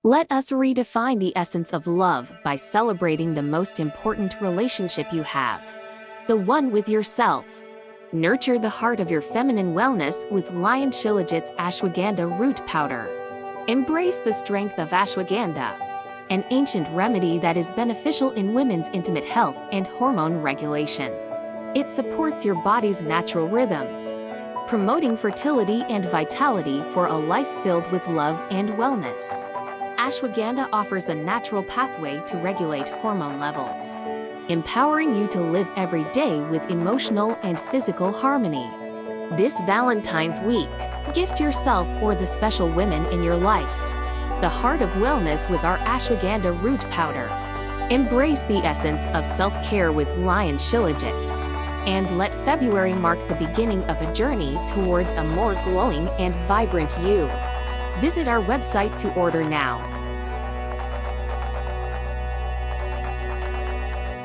Let us redefine the essence of love by celebrating the most important relationship you have, the one with yourself. Nurture the heart of your feminine wellness with Lion Shilajit's Ashwagandha Root Powder. Embrace the strength of ashwagandha, an ancient remedy that is beneficial in women's intimate health and hormone regulation. It supports your body's natural rhythms, promoting fertility and vitality for a life filled with love and wellness. Ashwagandha offers a natural pathway to regulate hormone levels, empowering you to live every day with emotional and physical harmony. This Valentine's week, gift yourself or the special women in your life the heart of wellness with our Ashwagandha Root Powder. Embrace the essence of self-care with Lion Shilajit, and let February mark the beginning of a journey towards a more glowing and vibrant you. Visit our website to order now.